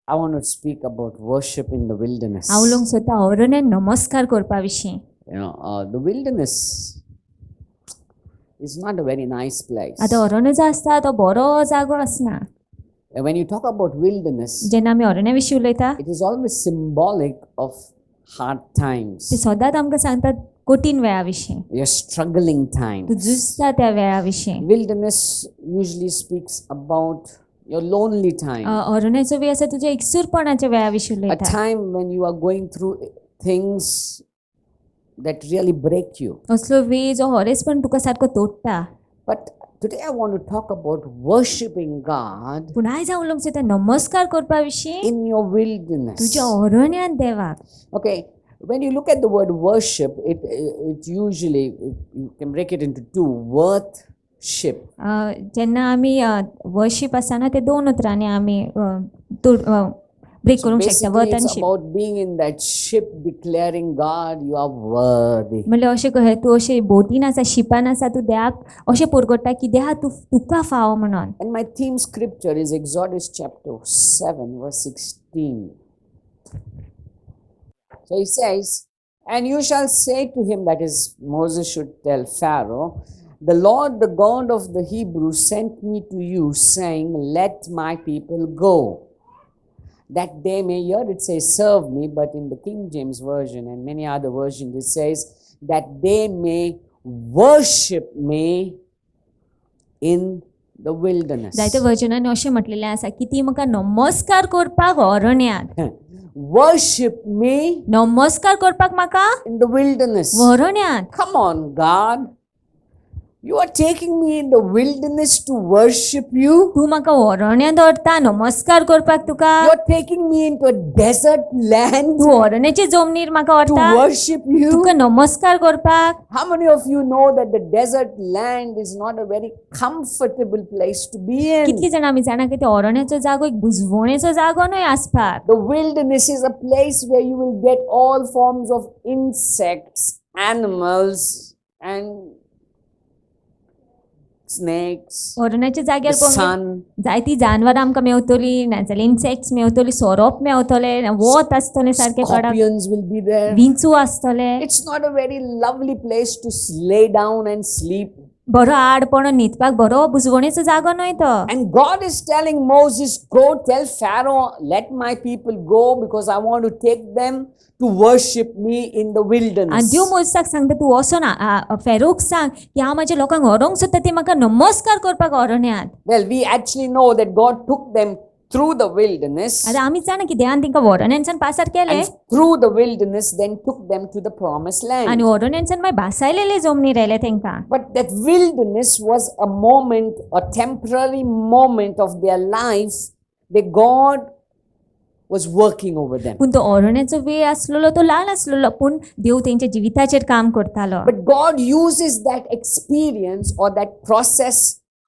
I want to speak about worship in the wilderness. हांव लोक सोदता अरण्यात नमस्कार करपा विशीं. The wilderness is not a very nice place. आतां अरण्य जो आसता तो बरो जागो आसना. When you talk about wilderness, जेन्ना आमी अरण्या विशीं उलयता it is always symbolic of hard times. ते सदांच आमकां सांगतात कठीण वेळा विशीं, Your struggling तूं times. झुजता त्या वेळा विशीं. Wilderness usually speaks about your lonely time. अरण्याचो वेळ आसा तुज्या एकसूरपणाच्या वेळा विशीं A उलयता. time when you are going through things that really break you. असलो वेळ जो हरेसपण तुका सारको तोडटा. But today I want to talk about worshiping God पूण आयज हांव उलोवंक सोदता नमस्कार करपा विशीं in your wilderness. तुज्या अरण्यांत देवाक. Okay, when you look at the word worship, it usually you can break it into two: worship. जेन्ना आमी वर्शीप आसा ना ते दोन उतरांनी आमी ब्रेक करूंक शकता. Basically, वर्थ आनी it's sheep about being in that ship, declaring, God, you are worthy. म्हणल्यार अशें कहे तूं अशें बोटीन आसा शिपान आसा तूं देवाक अशें परगट्टा की देवा तुका फावो म्हणून. And my theme scripture is Exodus chapter 7, verse 16. So he says, and you shall say to him, that is, Moses should tell Pharaoh, the Lord, the God of the Hebrews, sent me to you, saying, let my people go, that they may, here it says, serve me, but in the King James Version and many other versions, it says, that they may worship me in the wilderness. जायत्या वर्जनांनी अशें म्हटलेलें आसा की ती म्हाका नमस्कार करपाक अरण्यात. Worship me नमस्कार करपाक म्हाका in the wilderness. अरण्यात. Come on, God. You are taking me in the wilderness to worship you. तूं म्हाका अरण्यात व्हरता नमस्कार करपाक तुका. You are taking me into a desert land तूं अरण्याचे जमनीर म्हाका to व्हरता worship you. तुका नमस्कार करपाक. How many of you know that the desert land is not a very comfortable place to be in? कितली जाणां आमी जाणा की तो अरण्याचो जागो एक बुजवणेचो जागो न्हय आसपाक. The wilderness is a place where you will get all forms of insects, animals, and snakes, अरण्याच्या जाग्यार the sun. जायती जानवरां आमकां मेवतली, नाजाल्यार इन्सेक्ट्स मेवतली, सोरोप मेवतले, वत आसतले सारके कडक, Scorpions will be there. विंचू आसतले. It's not a very lovely place to lay down and sleep. बरो आडपणो न्हिदपाक बरो बुजवणेचो जागो न्हय तो. And God is telling Moses, go tell Pharaoh, let my people go because I want to take them to worship me in the आनी wilderness. देव मोजसाक सांगता तूं वचो ना फेरोक सांग की हांव म्हाज्या लोकांक व्हरोंक सोदता ती म्हाका नमस्कार करपाक अरण्यात. Well, we actually know that God took them through the wilderness, आतां आमी जाणा की देवान तांकां अरण्यांच्यान पासार केले and through the wilderness then took them to the promised land. आनी अरण्यांच्यान मागीर भासायलेले जमनीर आयले तांकां. But that wilderness was a moment, a temporary moment of their life where God was working over them. पूण तो अरण्याचो वेळ आसलेलो तो ल्हान आसलेलो पूण देव तेंच्या जिविताचेर काम करतालो. But God uses that experience or that process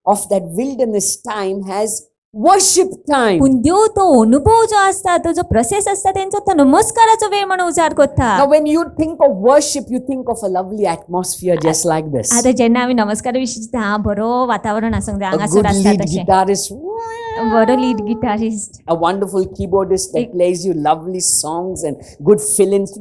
of that wilderness time as worship time. पूण देव तो अनुभव जो आसता तो जो प्रोसेस आसता तेंचो तो नमस्काराचो वेळ म्हणून उजार करता. Now when you think of worship, you think of a lovely atmosphere just like this. आतां जेन्ना आमी नमस्कार विशीं चिंतता हां बरो वातावरण आसूंक जाय A हांगासर good आसता lead तशें. guitarist, बरो lead guitarist, a wonderful keyboardist that plays you lovely songs and good fill-ins,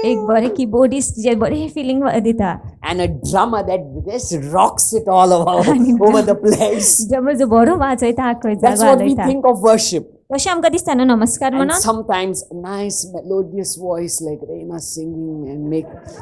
एक बरे कीबोर्डिस्ट जे बरे फिलिंग दिता. and a drummer that just rocks it all over the place. जमर जो बरो वाजयता आख्खो That's जागो what we आदयता. think of worship. तशें आमकां दिसता न्हू नमस्कार And म्हणून. sometimes a nice melodious voice like Reina singing and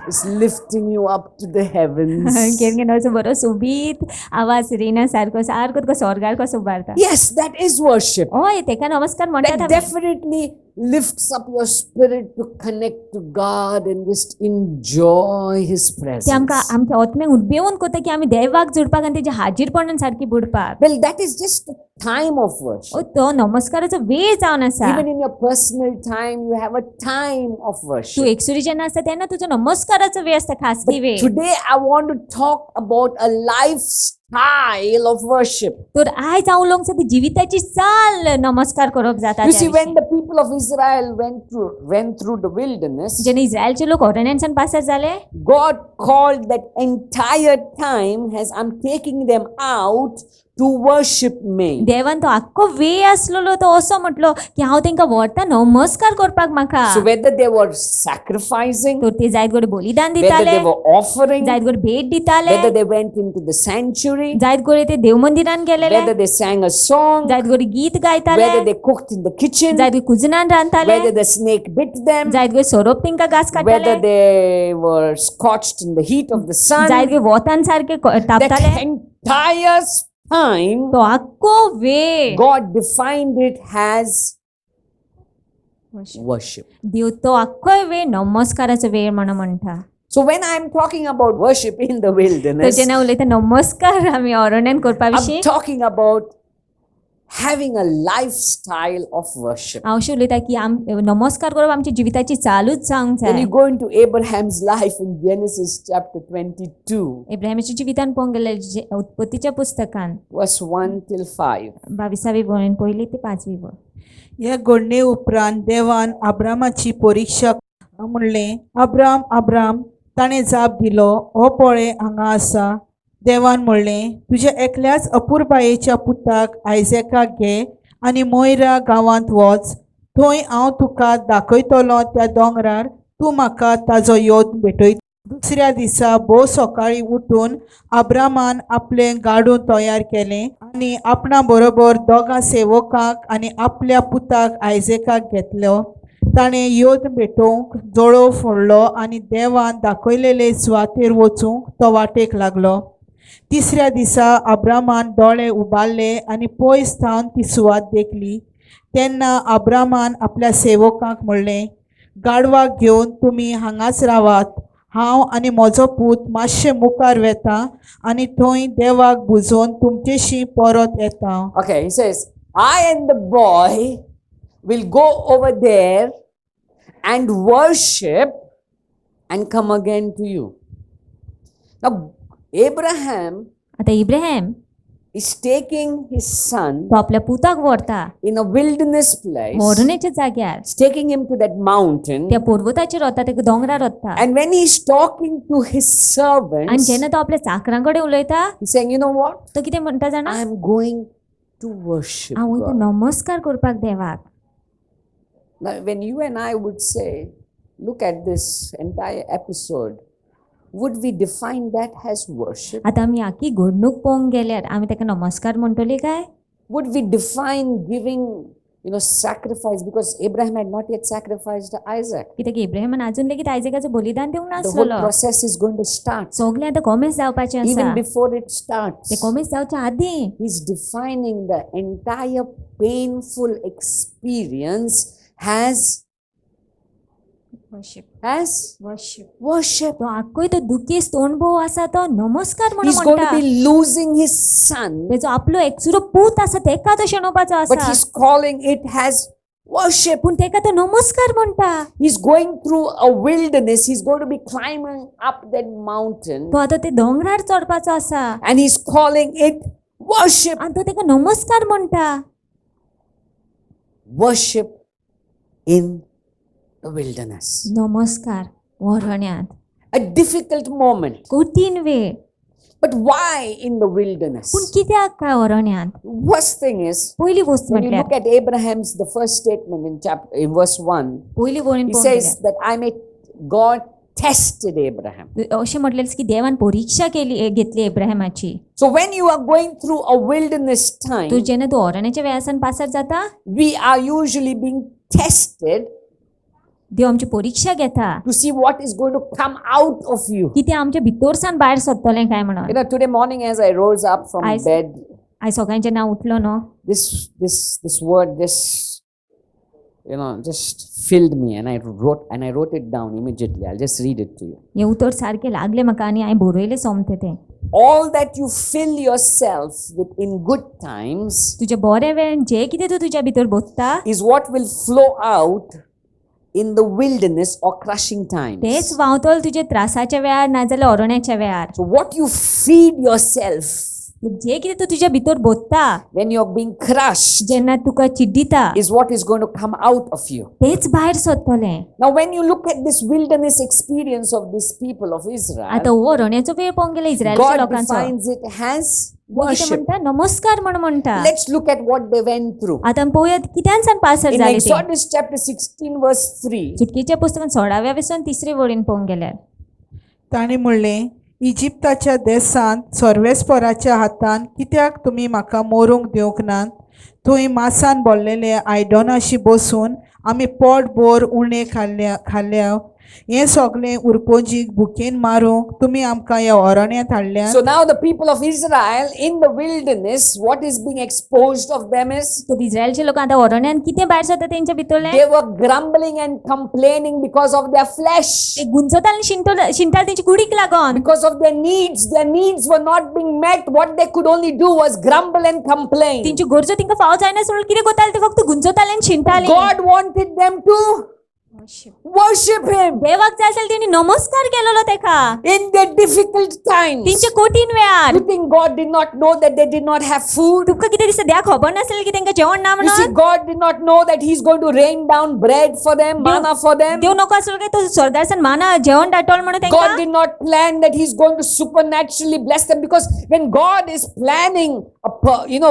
is lifting you up to the heavens. केन असो बरो सोबीत आवाज रिना सारको सारको तुका स्वर्गार कसो उबारता. Yes, that is worship. हय तेका नमस्कार म्हणटात That आमी. definitely lifts up your spirit to connect to God and just enjoy His ते presence. आमकां आमच्या आत्म्याक उडबेवून कोता की आमी देवाक जुडपाक आनी तेच्या हाजीरपणान सारकी बुडपाक. Well, that is just the time of worship. तो नमस्काराचो वेळ जावन आसा. Even in your personal time, you have a time of तू worship. एकसुरी जेन्ना आसता तेन्ना तुजो नमस्काराचो वेळ आसता खासगी वेळ. Today, I want to talk about a lifestyle of worship. तर आयज हांव उलोवंक सोदता जिविताची चाल नमस्कार करप जाता You त्या see, when विशीं. the people people of Israel went through the wilderness, जेन्ना इस्रायलचे लोक अरण्यांतल्यान पासर जाले, God called that entire time as I'm taking them out to worship me. देवान तो आख्खो वेळ आसलेलो तो असो म्हटलो की हांव तांकां व्हरता नमस्कार करपाक म्हाका. So whether they were sacrificing, तर ते जायत गोडे बलिदान whether दिताले, they were offering, जायत गोडे भेट दिताले, whether they went into the sanctuary, जायत गोडे ते देव मंदिरान गेलेले, whether they sang a song, जायत गोडे गीत गायताले, whether they cooked in the kitchen, जायत गोडे कुजनान रांदताले, whether the snake bit them, जायत गोडे सोरोप तांकां घास whether काडटाले, they were scorched in the heat of the sun, जायत गोडे वोतान सारखे तापताले. that entire time, तो आख्खो वेळ God defined it as worship. देव तो आख्खो वेळ नमस्काराचो वेळ म्हणून म्हणटा. So when I'm talking about worship in the तर wilderness, जेन्ना उलयता नमस्कार आमी अरण्यान करपा I'm विशीं, talking about having a lifestyle of worship. हांव अशें उलयता की नमस्कार करप आमच्या जिविताची चालूच जावंक When जाय. you go into Abraham's life in Genesis chapter 22, इब्राहिमाच्या जिवितान पळोवंक गेल्यार उत्पत्तीच्या पुस्तकान verse 1 till 5. 22वी वळेन पयली ते 5वी वळ. ह्या घडणे उपरांत देवान अब्रामाची परीक्षा म्हणलें, अब्राम अब्राम. ताणें जाप दिलो, हो पळय हांगा आसा. देवान म्हणलें, तुज्या एकल्याच अपुरबायेच्या पुताक आयजेकाक घे आनी मोयरा गांवांत वच. थंय हांव तुका दाखयतलो त्या दोंगरार तूं म्हाका ताजो योद भेटयत. दुसऱ्या दिसा भोव सकाळीं उठून अब्रामान आपलें गाडूं तयार केलें आनी आपणा बरोबर दोगां सेवकांक आनी आपल्या पुताक आयजेकाक घेतलो. ताणें योद भेटोवंक जळो फोडलो आनी देवान दाखयलेले सुवातेर वचूंक तो वाटेक लागलो. तिसऱ्या दिसा अब्रामान दोळे उबारले आनी पयस थावन ती सुवात देखली. तेन्ना अब्रामान आपल्या सेवकांक म्हणलें, गाडवाक घेवन तुमी हांगाच रावात. हांव आनी म्हजो पूत मातशें मुखार वेता आनी थंय देवाक बुजोवन तुमचेशी परत येता. Okay, he says, I and the boy will go over there and worship and come again to you. Now, Abraham आता Ibrahim is taking his son तो आपल्या पुताक व्हरता in a wilderness place, मोरनेच्या जाग्यार, he's taking him to that mountain, त्या पर्वताचेर वता, त्या दोंगरार वता. and when he's talking to his आनी servants, जेन्ना तो आपल्या चाकरांकडे उलयता, he's saying, you know what? तो कितें म्हणटा जाणा, I'm going to worship हांव वयता God. नमस्कार करपाक देवाक. Now, when you and I would say, look at this entire episode, would we define that as worship? आता आमी आखी घडणूक पळोवंक गेल्यार आमी ताका नमस्कार म्हणटली काय? Would we define giving, sacrifice? Because Abraham had not yet sacrificed Isaac. कित्याक इब्राहिमान अजून लेगीत आयजेकाचो बलिदान दिवंक The whole नासलो. process is going to start. सगळें आतां कमेस जावपाचें आसा. Even before it starts, ते कमेस जावच्या आदीं he's defining the entire painful experience as worship. तो आख्खोय तो दुखीस्त अनुभव आसा तो नमस्कार म्हणून He's going to म्हणटा. be losing his son, तेजो आपलो एकसुरो पूत आसा तेका तो शेणोवपाचो but आसा, he's calling it as worship. पूण तेका तो नमस्कार म्हणटा. He's going through a wilderness. He's going to be climbing up that mountain, तो आतां ते दोंगरार चडपाचो आसा and he's calling it worship. आनी तो तेका नमस्कार म्हणटा. Worship in the wilderness. नमस्कार अरण्यांत. A difficult moment. कठीण वेळ, But why in the wilderness? पूण कित्याक काय अरण्यांत? Worst thing is, पहिली गोष्ट when you म्हटल्यार look at Abraham's, the first statement in verse 1, पहिली वळीन he पळोवंक says that God tested Abraham. गेल्यार अशें म्हटलें की देवान परीक्षा केली घेतली इब्राहिमाची. So when you are going through a wilderness time, तूं जेन्ना तूं अरण्याच्या वेळासान पासर जाता, we are usually being tested देव आमची परीक्षा घेता to see what is going to come out of you. की ते आमच्या भितरसान भायर सरतलें काय म्हणून. Today morning as I rose up from bed, आयज सकाळीं जेन्ना उठलो न्हू, this word just filled me, and I wrote it down immediately. I'll just read it to you. हें उतर सारकें लागलें म्हाका आनी हांवें बरयलें सोमतें तें. All that you fill yourself with in good times तुज्या बऱ्या वेळान जे कितें तूं तुज्या भितर भोगता is what will flow out in the wilderness or crushing times. तेच वावतल तुजे त्रासाच्या वेळार नाजाल्यार अरण्याच्या वेळार. So what you feed yourself जे कितें तूं तुज्या भितर बोत्ता, when you're being crushed, जेन्ना तुका चिड्डिता, is what is going to come out of you. तेच भायर सरतलें. Now, when you look at this wilderness experience of these people of आतां Israel, हो रणेचो वेळ पळोवंक गेलो इस्रायलच्या God लोकांचो. defines it as कितें worship. म्हणटा? नमस्कार म्हण म्हणटा. Let's look at what they went through. आतां आमी पळोवया कित्यानसान पासर In जाले ते. Exodus chapter 16, verse 3, सुटकेच्या पुस्तकान 16व्या वेसन 3रे वळीन पळोवंक गेल्यार ताणी म्हणलें, इजिप्ताच्या देसांत सर्वेस्पराच्या हातान कित्याक तुमी म्हाका मोरूंक दिवंक नात? थंय मासान भरलेले आयदनाशी बसून आमी पोटभर उणे खाल्ल्या हें सगळें उरपोजीक भुकेन मारूंक तुमी आमकां ह्या अरण्यांत हाडल्यात. so now the people of Israel in the wilderness, what is being exposed of them is तो इस्रायलचे लोक आतां अरण्यान कितें भायर सरता तेंच्या भितरलें they were grumbling and complaining because of their flesh, ते गुंजताल आनी शिंताल तेंची कुडीक लागोन because of their needs were not being met. What they could only do was grumble and complain. तेंच्यो गरजो तेंकां फाव जायना सगळें कितें करताले ते फक्त गुंजताले आनी शिंताले. God wanted them to worship Him देवाक जाय आसलें तेणी नमस्कार केलेलो तेका in their difficult times. तेंच्या कठीण वेळार. You think God did not know that they did not have food? तुमकां कितें दिसता देवाक खबर नासलें की तेंकां जेवण ना You see, म्हणून? God did not know that He's going to rain down bread for them, manna for them. देव नको आसलो काय तो सरदारसान माना जेवण दाटोल म्हणून God तेंकां. did not plan that He's going to supernaturally bless them, because when God is planning,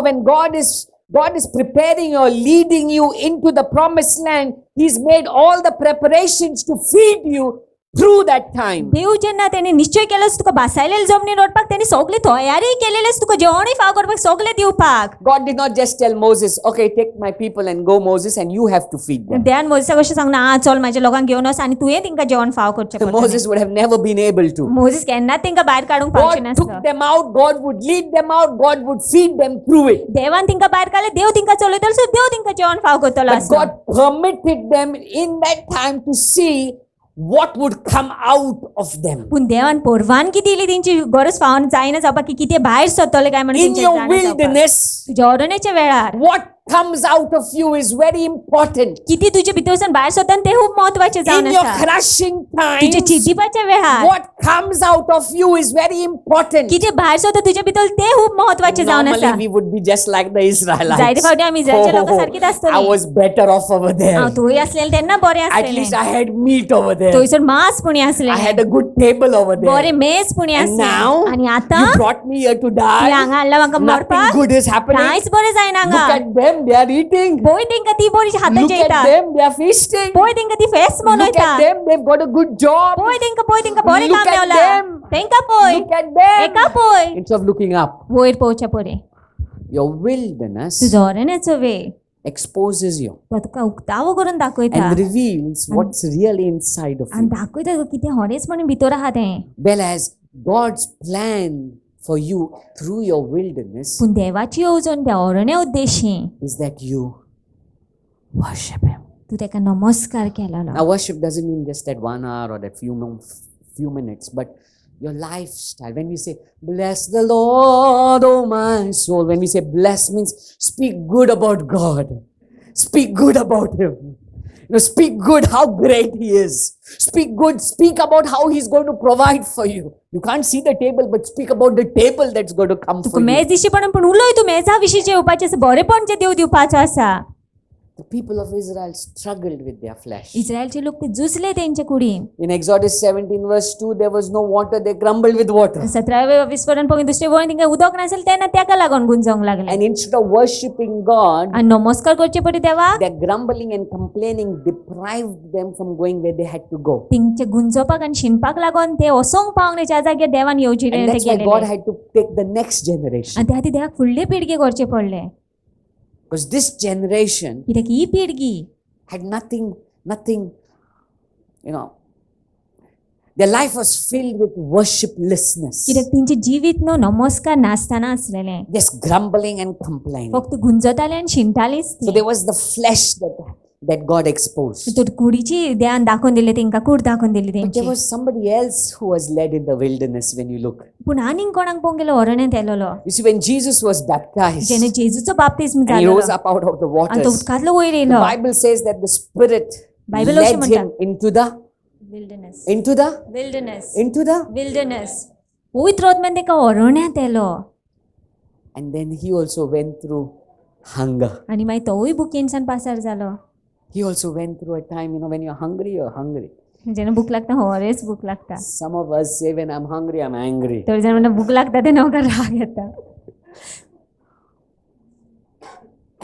when God is preparing or leading you into the promised land, He's made all the preparations to feed you through that time. देव जेन्ना तेणी निश्चय केलोस तुका बासायलेले जमनीर ओडपाक तेणी सगळी तयारी केलेलीस तुका जेवणूय फाव करपाक सगळें दिवपाक. God did not just tell Moses, okay, take my people and go, Moses, and you have to feed them. देवान मोसेसाक अशें सांगना चल म्हाज्या लोकांक घेवन वच आनी तुवें तेंकां जेवण फाव करचें पडटलें. Moses would have never been able to. Moses केन्नाच तेंकां भायर काडूंक पावचें God नासलो. took them out, God would lead them out, God would feed them through it. देवान तेंकां भायर काडलें देव तेंकां चलयतलो सो देव तेंकां जेवण फाव करतलो But आसलो. God permitted them in that time to see what would come out of them. पूण देवान परवानगी दिली तेंची गरज फावन जायना जावपाक की कितें भायर सरतलें काय म्हणून In तेंचें your जाणा जावपाक. wilderness, तुज्या अरण्याच्या वेळार what comes out of you is very important. किती तुज्या भितरसून भायर सरता ते खूब महत्वाचें जावन In your आसा. crushing तुज्या times, चिड्डिपाच्या वेळार what comes out of you is very important. कितें भायर सरता तुज्या भितर ते खूब महत्वाचें जावन Normally, आसा. we would be just like the Israelites. जायते फावटी आमी इस्रायलच्या लोकां सारकीच I आसतलीं. was better off over there. हांव थंय आसलेलें तेन्ना बरें At आसलेलें. least I had meat over there. थंयसर मांस पुणी I आसलेलें. had a good table over there. बरें मेज पुणी And आसलें. now, आनी आतां you brought me here to तुवें die. हांगा हाडला म्हाका Nothing मरपाक. good is happening. कांयच बरें जायना Look हांगा. at them, they are eating. पळय तेंकां ती बरी हातां Look at जेयतात. them, they are feasting. पळय तेंकां ती फेस्त Look मनयता. at them, they've got a good job. पळय तेंकां बरें Look काम at मेवलां. them. तेंकां पळय. Look at them. एका पळय. Instead of looking up, वयर पळोवचें पळय. your wilderness तुजो अरण्याचो वेळ exposes you तो तुका उक्तावो करून दाखयता and reveals what's really inside of आनी you. दाखयता तुका कितें हरेचपणी भितर आहा तें. Whereas God's plan for you through your wilderness पूण देवाची येवजण त्या अरण्या उद्देशी is that you worship Him. तूं तेका नमस्कार केलेलो. Now, worship doesn't mean just that 1 hour or that few minutes, but your lifestyle. When we say, bless the Lord, oh my soul, when we say bless means speak good about God. Speak good about Him. Speak good how great He is. Speak good. Speak about how He's going to provide for you. You can't see the table, but speak about the table that's going to come तुका for you. मेज दिश्टी पडून पूण उलय तूं मेजा विशीं जेवपाचें आसा बरेपण जें देव दिवपाचो आसा. The people of Israel struggled with their flesh. इस्रायलचे लोक ते झुजले तेंचे कुडीन. In Exodus 17 verse 2, there was no water. They grumbled with water. 17व्या विस्वरण पळोवन दुसरे वळीन तेंकां उदक नासलें तेन्ना तेका लागून गुंजोंक लागले. And instead of worshipping God, आनी नमस्कार करचे पडले देवाक. their grumbling and complaining deprived them from going where they had to go. तेंचे गुंजोवपाक आनी शिनपाक लागून ते वसोंक पावंक ना ज्या जाग्यार देवान येवजिले And ते that's why God गेलेले. had to take the next generation. आनी त्या खातीर देवाक फुडले पिळगे करचे पडले. Because this generation कित्याक ही पिळगी had nothing, their life was filled with worshiplessness. कित्याक तेंचे जिवीत न्हू नमस्कार नासतना आसलेलें. Just grumbling and complaining. फक्त गुंजताले आनी शिंतालीच So ती. there was the flesh that God exposed. तर कुडीची देवान दाखोवन दिले तेंकां कूड दाखोवन दिली But there तेंची. was somebody else who was led in the wilderness when you look. पूण आनीक कोणाक पळोवंक गेलो अरण्यांत येयलेलो. You see, when Jesus was baptized जेणे जेजूचो बाप्तिस्म and he जालो rose up out of the आनी तो waters, उदकांतलो वयर the येयलो. Bible says that the Spirit Bible अशें led म्हणटा. him into the विल्डरनेस पवित्र आत्म्यान तेका अरण्यांत येयलो. And then he also went through hunger. आणि मागीर तोवूय भुकेनसान पासार जालो. He also went through a time, when you're hungry, you're hungry. जेन्ना भूक लागता होरेच भूक लागता. Some of us say, when I'm hungry, I'm angry. थोडे जाण म्हणटा भूक लागता तेन्ना म्हाका राग येता.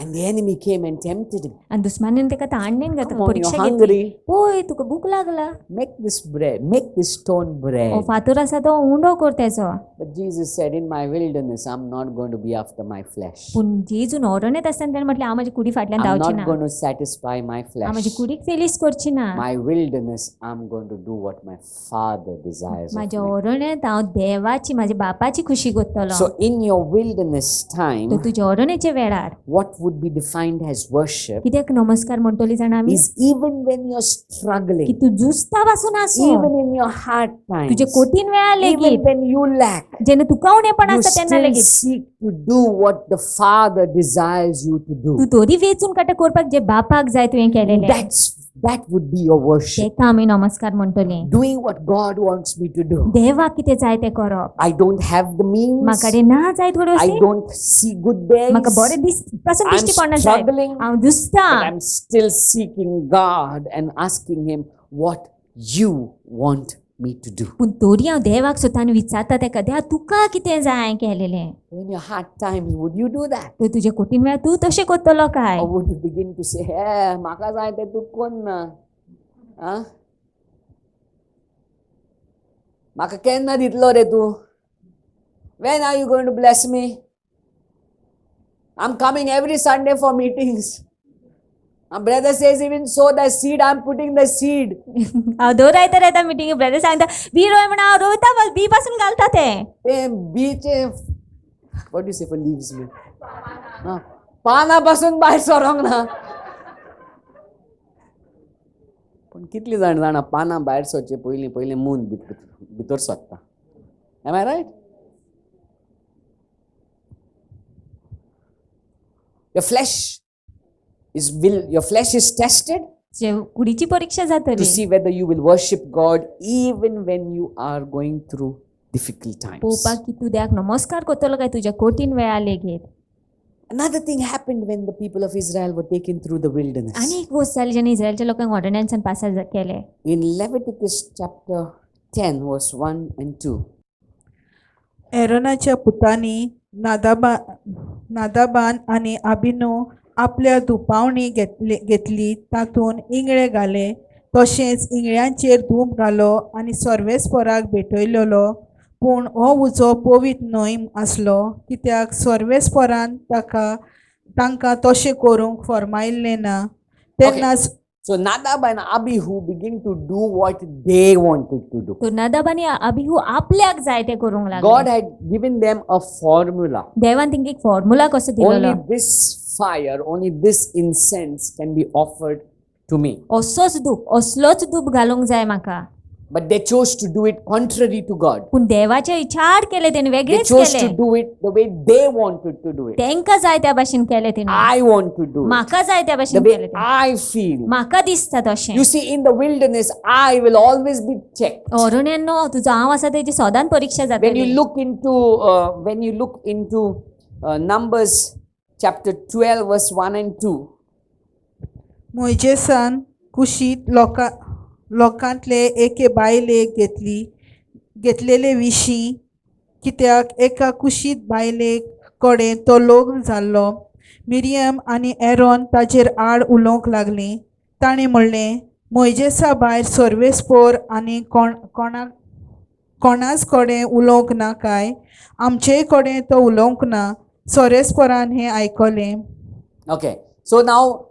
And the enemy came and tempted him. आनी दुस्मानीन तेका ताणणेन Come घातली, on, you're परीक्षा घेतली. hungry. ओय तुका भूक लागला. Make this bread, make this stone bread. ओ फातर आसा तो उंडो कर तेचो. But Jesus said, in my wilderness, I'm not going to be after my flesh. पूण जेजून ओरण्यात आसतना ताणें म्हटलें हांव म्हजी कुडी फाटल्यान I'm धांवची not ना. going to satisfy my हांव म्हजी flesh. कुडीक फेलीस करची ना. My wilderness, I'm going to do what my Father desires of म्हाज्या me. ओरण्यात हांव देवाची म्हाज्या बापाची खुशी करतलो. So in your wilderness तो time, तुज्या ओरण्याच्या वेळार what would be defined as worship कित्याक नमस्कार म्हणटली जाणा आमी is even when you're की struggling, तू जुस्ता पासून आसो, even in your hard तुजे times, कठीण वेळा even लेगीत, when you lack, जेन्ना तुका उणेपण you आसता तेन्ना still लेगीत seek to do what the Father desires you to तू do. तोरी वेचून काडटा करपाक जे बापाक जाय तुवें केलेलें, That would be your worship. तेका आमी नमस्कार म्हणटली. Doing what God wants me to do. देवाक कितें जाय तें करप. I don't have the means. म्हाका कडेन ना जाय थोड्यो I अशी, don't see good days. म्हाका बरे दीस पासून I'm दिश्टी पडना जाय, struggling, हांव जुस्ता, but I'm still seeking God and asking Him what you want me to do. पूण तोरी हांव देवाक सोदता आनी विचारता तेका, देवा तुका कितें जाय केलेलें. In your hard times, would you do that? तर तुजे कठीण वेळार तूं तशें करतलो काय? Or would you begin to say, म्हाका जाय तें तूं कोन्ना? म्हाका केन्ना दितलो रे तूं? When are you going to bless me? I'm coming every Sunday for meetings. My brother says, even sow the seed, I'm putting the seed. हांव दर आयतार मिटींग ब्रदर सांगता बी रोय म्हणून हांव रोयता बस बी पासून घालता ते. ते बीचे what do you say for leaves me? पानापासून भायर सरोंक ना. पण कितली जाणा पानां भायर सरचे पयलीं मून भितर सरता. Am I right? Your flesh is tested जे कुडीची परीक्षा to जातली see whether you will worship God even when you are going through difficult times. पोवपाक की तूं देवाक नमस्कार करतलो काय तुज्या कठीण वेळा लेगीत. Another thing happened when the people of Israel were taken through the wilderness. आनी एक गोष्ट जाली जेन्ना इस्रायलच्या लोकांक ओडण्याच्यान पासार केले. In Leviticus chapter 10 verse 1 and 2. एरोनाच्या पुतांनी नादाबान आणि अभिनो आपल्या धुपावणी घेतली तातून इंगळे घाले तशेंच इंगळ्यांचेर धूप घालो आनी सर्वेस्पराक भेटयलेलो. पूण हो उजो पवित्र न्हय आसलो कित्याक सर्वेस्परान तांकां तशें करूंक फरमायिल्लें ना. तेन्नाच So Nadab and Abihu begin to do what they wanted to do. तो नादाब आनी अबिहू आपल्याक जाय ते करूंक God लागले. had given them a formula. देवान तेंका एक फॉर्म्युला कसो दिलेलो. Only this fire, only this incense can be offered to me. असोच धूप असलोच धूप घालूंक जाय म्हाका. But they chose to do it contrary to God. पूण देवाचे इचार केले तेणे They वेगळेच chose to केले. do it the way they wanted to do it. तेंका जाय त्या भाशेन केले तेणे. I want to do it म्हाका जाय त्या the भाशेन way केले तेणे. I feel. म्हाका दिसता तशें. You see, in the wilderness, I will always be checked. ओरण्यांनो तुजो हांव आसा तेजी सदांच परीक्षा When जातली. you look into Numbers chapter 12 verse 1 and 2. मोइजेसान कुशीत लोकांतले एके बायलेक घेतलेले विशीं कित्याक एका कुशीत बायलेक कडेन तो लग्न जाल्लो. मिरियम आनी एरोन ताचेर आड उलोवंक लागलीं. ताणें म्हणलें मोइजेसा भायर सर्वेस्पोर आनी कोणाच कडेन उलोवंक ना काय? आमचे कडेन तो उलोवंक ना. सर्वेस्पोरान हें आयकलें. Okay, so now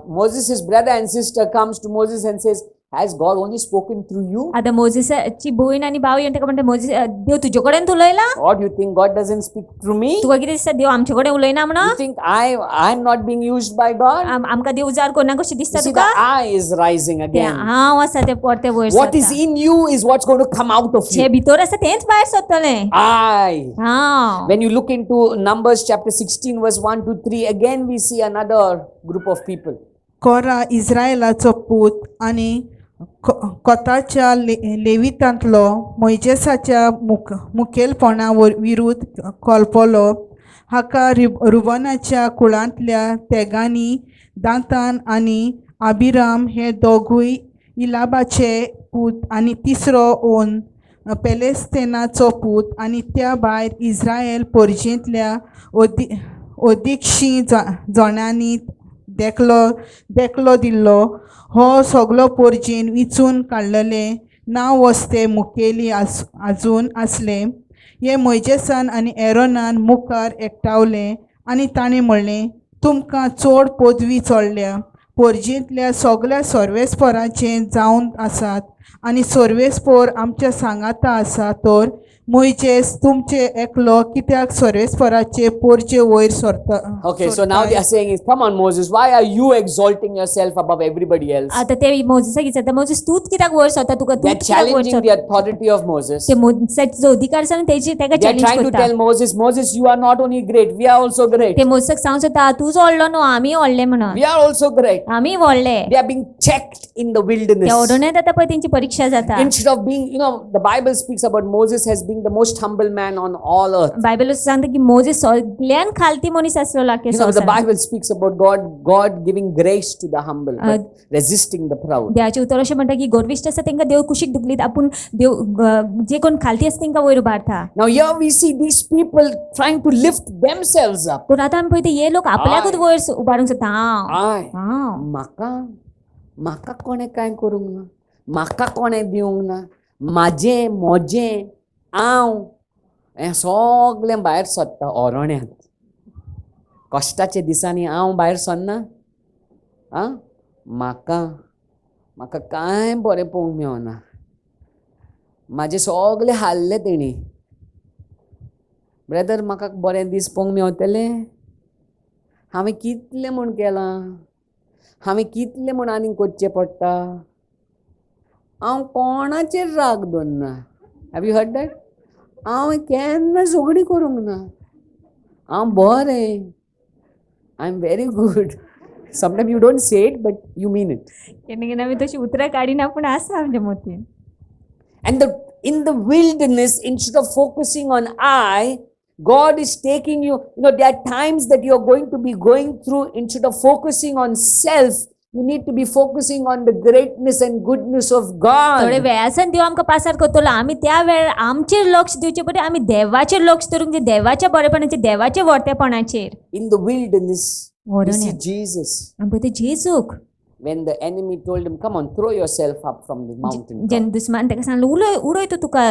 Moses' brother and sister comes to Moses and says, has God only spoken through you? आता मोजेसाची भयण आनी भाव येवन ताका म्हणटा मोजेस देव तुजे कडेन उलयला? Or you think God doesn't speak through me? तुका कितें दिसता देव आमचे कडेन उलयना म्हणून? You think I'm not being used by God? आमकां देव उजार करना कशें दिसता You see, तुका? the eye is rising ते again. हांव आसा ते परते वयर What is सरता. in you is what's going to come out of J you. भितर आसा तेंच भायर सरतलें. I. हांव. When you look into Numbers chapter 16 verse 1 to 3, again we see another group of people. कोरा इस्रायलाचो पूत आनी कोताच्या लेवितांतलो मोइजेसाच्या मुखेलपणा विरुद्ध कोलपलो हाका रुबनाच्या कुळांतल्या तेगांनी दातान आनी आबिराम हे दोगूय इलाबाचे पूत आनी तिसरो ओन पेलेस्तेनाचो पूत आनी त्या भायर इस्रायल पोरजेंतल्या ओदिकशी जोड्यांनी देखलो दिल्लो हो सगलो पोरजीन विचून काडलेले नांव वस्ते मुखेली आजून आसले. हे मोइजेसान आनी एरोनान मुखार एकठावले आनी ताणें म्हणलें, तुमकां चोड पदवी चोडल्या पोरजेंतल्या सगल्या सर्वेस्परांचे जावन आसात आनी सर्वेस्पोर आमच्या सांगाता आसा तर मोइजेस तुमचे एकलो कित्याक सर्वेस्पराचे पोरचे वयर सरता. Okay, so now they are saying is, come on Moses, why are you exalting yourself above everybody else? आता ते मोजेसाक विचारता, मोजेस तूच कित्याक वयर सरता, तुका They are तूच कित्याक वयर challenging the सरता. authority of Moses. ते मोजेसाचो जो अधिकार आसा तेजी तेका They are challenge trying to करता. tell Moses, Moses, you are not only great, we are also great. ते मोजेसाक सांगू सोदता तूच व्हडलो न्हू, आमी व्हडले म्हणून, We are also great. आमी व्हडले. They are being checked in the त्या wilderness. ओडोण्यात आता पळय तेंची परीक्षा जाता. Instead of being, the Bible speaks about Moses as being the most humble man on all earth. Bible सांगता की मोजेस सगळ्यान खालती मनीस आसलो लाके The संवसारांत. Bible speaks about God giving grace to the humble, but resisting the proud. देवाचे उतर अशें म्हणटा की गर्विष्ठ आसा तेंकां देव कुशीक दुखलीत, आपूण देव जे कोण खालती आसा तेंकां वयर उबारता. Now here we see these people trying to lift themselves up. पूण आतां आमी पळयता हे लोक आपल्याकूच वयर उबारूंक सोदता. आय हांव म्हाका कोणें कांय करूंक ना, म्हाका कोणें दिवंक ना, म्हजें हांव हें सगळें भायर सरता ओरोण्यांत. कश्टाचे दिसांनी हांव भायर सरना. आं म्हाका कांय बरें पळोवंक मेळना. म्हाजें सगळें हाल्लें तेणी. ब्रदर, म्हाका बरें दीस पळोवंक मेळटले. हांवें कितलें म्हूण केलां, हांवें कितलें म्हूण आनीक करचें पडटा. हांव कोणाचेर राग दवरना. Have you heard that? हांवें केन्ना झगडी करूंक ना. हांव बरें. I am very good. Sometime you don't say it but you mean it. केन्ना केन्ना आमी तशी उतरां काडिना पूण आसा आमच्या Mateen. And in the wilderness, instead of focusing on I, God is taking you, there are times that you are going to be going through, instead of focusing on self, you need to be focusing on the greatness and goodness of थोडे God. वेळासन देव आमकां पासार करतलो, आमी त्या वेळार आमचेर लक्ष दिवचे पडटा, आमी देवाचेर लक्ष दवरूंक जाय, देवाच्या बरेपणाचेर, देवाच्या व्हडटेपणाचेर. In the wilderness, we see ओरोण्यांत Jesus. आमी पळयता जेजूक When the enemy told him, come on, throw yourself up from the mountain. जेन्ना दुस्मान ताका सांगलें उडय तूं तुका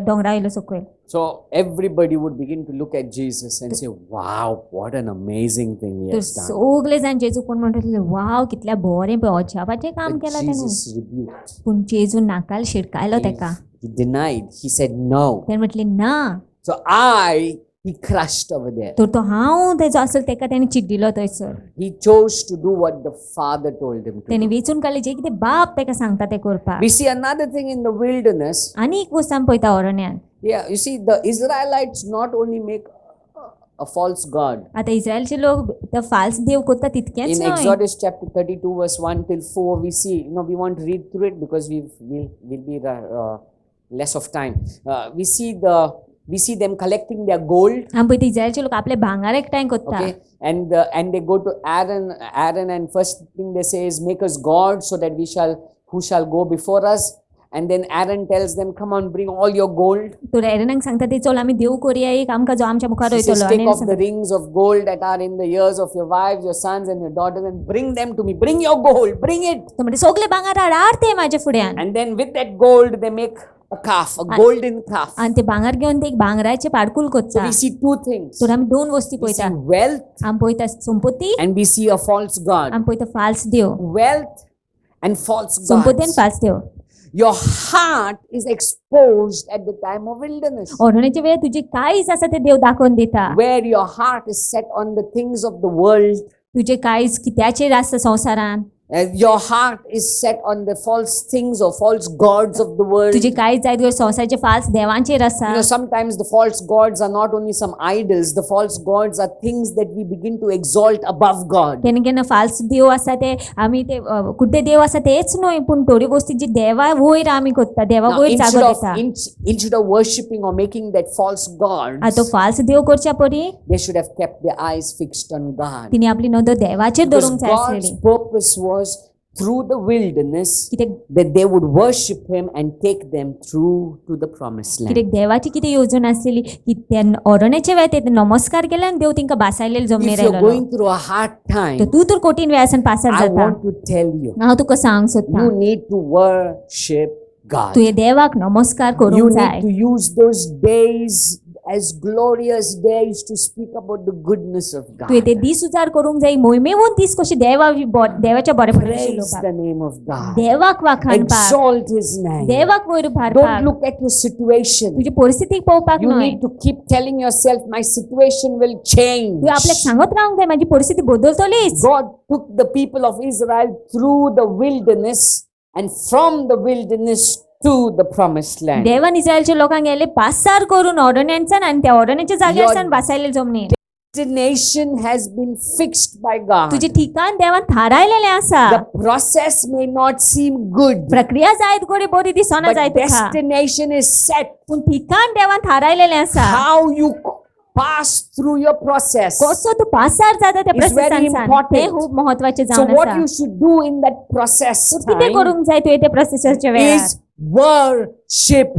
दोंगरा आयलो सकयल. So everybody would begin to look at Jesus and say, wow, what an amazing thing he तर has done. सगळे जाण जेजूक कोण म्हणटाले, वाव कितल्या बरें पळय अजापाचें काम But केलां ताणें. Jesus rebuked. पूण जेजू नाकाल शिडकायलो ताका. He denied. He said no. ताणें म्हटलें ना. So he crushed over there. तर तो हांव तेजो आसलो ताका ताणें चिड्डिलो थंयसर. He chose to do what the Father told him to ताणें do. वेचून काडलें जें कितें बाप ताका सांगता तें करपाक. We see another thing in the wilderness. आनी एक वस्त आमी पळयता ओरोण्यांत. Yeah, you see, the Israelites not only make a false god. आतां इस्रायलचे लोक तो फाल्स देव करता तितकेंच In न्हय. Exodus chapter 32, verse 1 till 4, we see, we want to read through it because we'll be less of time. We see them collecting their gold. आमी पळयता इस्रायलचे लोक आपले भांगार एकठांय करता. Okay, and they go to Aaron, and first thing they say is, make us gods so that who shall go before us. And then Aaron tells them, come on, bring all your gold. तर एरनाक सांगता ते चल आमी देव करया एक आमकां जो आमच्या मुखार He says, वयतलो. take off the rings of gold that are in the ears of your wives, your sons and your daughters, and bring them to me. Bring your gold, bring it. तो म्हणटा सगळे भांगार हाड ते म्हाजे फुड्यान. And then with that gold, they make a calf, a golden calf. आनी ते भांगार घेवन ते एक भांगराचे पाडकूल So करता. we see two things. तर आमी दोन वस्ती We see पळयता. wealth आमी पळयता संपत्ती, and we see a false god. आमी पळयता फाल्स देव. Wealth and false संपत्ती आनी gods. फाल्स देव. Your heart is exposed at the time of wilderness. ओडण्याच्या वेळार तुजे काळीज आसा ते देव दाखोवन दिता. Where your heart is set on the things of the world, तुजे काळीज कित्याचेर आसता संवसारान. Your heart is set on the false things or false gods of the world. तुझे कांय जायत संवसाराचे फाल्स देवांचेर आसा. Sometimes the false gods are not only some idols, the false gods are things that we begin to exalt above God. केन्ना केन्ना false देव आसा ते आमी ते कुड्डे देव आसा तेच न्हय पूण थोडी गोष्टी जी देवा वयर आमी करता, देवा Now, वयर जागो दिता. instead of worshipping or making that false gods, आतां फाल्स देव करच्या परी they should have kept their eyes fixed on God. तिने आपली नदर देवाचेर Because दवरूंक जाय God's आसलेली. purpose was through the wilderness कित्याक that they would worship Him and take them through to the promised land. कित्याक देवाची कितें येवजण आसलेली की त्या अरण्याच्या वेळार ते नमस्कार केले आनी देव तांकां बासायलेले जमनीर If you're आयलो. going through a hard time, तर तूं तर कठीण वेळासान पासार I जाता. want to tell you, हांव तुका सांग सोदतां you need to worship God. तुवें देवाक नमस्कार You करूंक need जाय. to use those days as glorious days to speak about the goodness of God. तुवें ते दीस उजार करूंक जाय, मोहिमेवून दीस कशे देवाच्या बरेपणाची Praise लोकांक the name of God. देवाक वाखाणपाक, Exalt His name. देवाक वयर Don't उभारपाक, look at your situation. तुजी परिस्थितीक पळोवपाक You न्हय. need to keep telling yourself, my situation will change. तुवें आपल्याक सांगत रावंक जाय माझी परिस्थिती बदलतलीच. God took the people of Israel through the wilderness and from the wilderness to the promised land. देवान इस्रायलच्या लोकांक गेले पासार करून अरण्याच्यान आनी त्या अरण्याच्या जाग्यार बासायले जमनीर. Destination has been fixed by God. तुझे ठिकाण देवान थारायलेले आसा. The process may not seem good, प्रक्रिया जायत गोडी बरी दिसना but जाय तुका, destination is set. पूण ठिकाण देवान थारायलेले आसा. How you pass through your process. कसो तू पासार जाता त्या It's very प्रोसेसांतल्यान important. ते खूप महत्वाचे So जावन what आसा. you should do in that process कितें time करूंक जाय तुवें त्या प्रोसेसाच्या वेळार is worship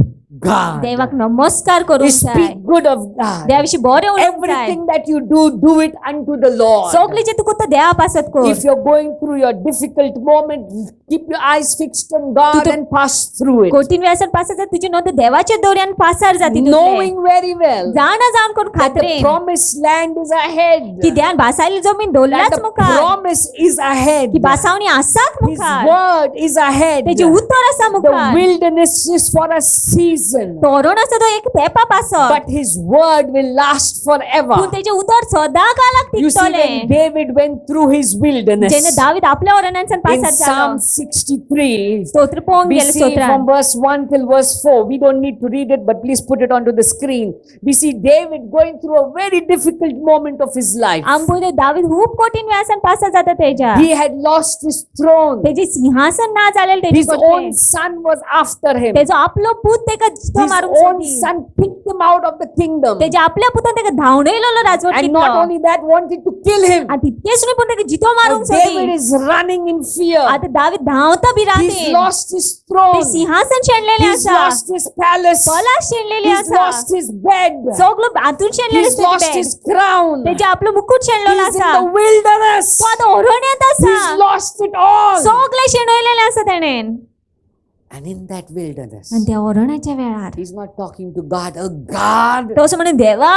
God. देवाक नमस्कार करूंक जाय. Speak good of God. देवाविषयी बरें उलोवंक जाय. Everything that you do it unto the Lord. सगळें जे तू करता देवा पासत कर. If you're going through your difficult moment, keep your eyes fixed on God and pass through it. कठीण वेळासान पासत जाता तुजी नोंद देवाच्या दोऱ्यान पासार जाती तुजे. Knowing very well जाणा जावन करून that the खात्रेन promised land is ahead. की देवान बासायली जमीन That दवरलाच the मुखार. promise is ahead. की बासावणी आसात His मुखार. word is ahead. तेजे उत्तर आसा The मुखार. wilderness is for a season, तोरण आसा तो एक तेंपा पासत. but His word will last forever. पूण तेजे उतर सदा कालाक You see, टिकतले. when David went through his जेने wilderness, दावीद आपल्या अरण्यासान in पासार Psalm जालो. 63, स्तोत्र पळोवंक we गेले see from स्तोत्रान. verse 1 till verse 4. We don't need to read it, but please put it onto the screen. We see David going through a very difficult moment of his life. आम पळयले दावीद खूप कठीण वेळासान पासार जाता तेज्या. He had lost his throne. तेजे सिंहासन ना जालेले तेजे His own son was after him. तेजो आपलो पूत तेका जितो His मारूंक own Sodhi. son picked him out of the kingdom. तेजे आपल्या पुतान तेका धांवडयलो राजवट And not कितलो. only that, wanted to kill him. आनी तितकेच न्हय पूण तेका जितो मारूंक But David Sodhi. is running in fear. आता दावीद धांवता He's बिरांतीन. lost his ते throne. सिंहासन शेणलेले He's आसा. lost his palace. पलास शेणलेली He's आसा. lost his bed. सगळो हातून शेणलेले He's lost his crown. तेजे आपलो मुकुट शेणलेलो He's in आसा. the wilderness. तो आतां अरण्यात आसा. He's lost it all. सगळे शेणयलेले आसा तेणेन. And in that wilderness, आनी त्या अरण्याच्या वेळार he's not talking to God. Oh God, तो असो म्हणे देवा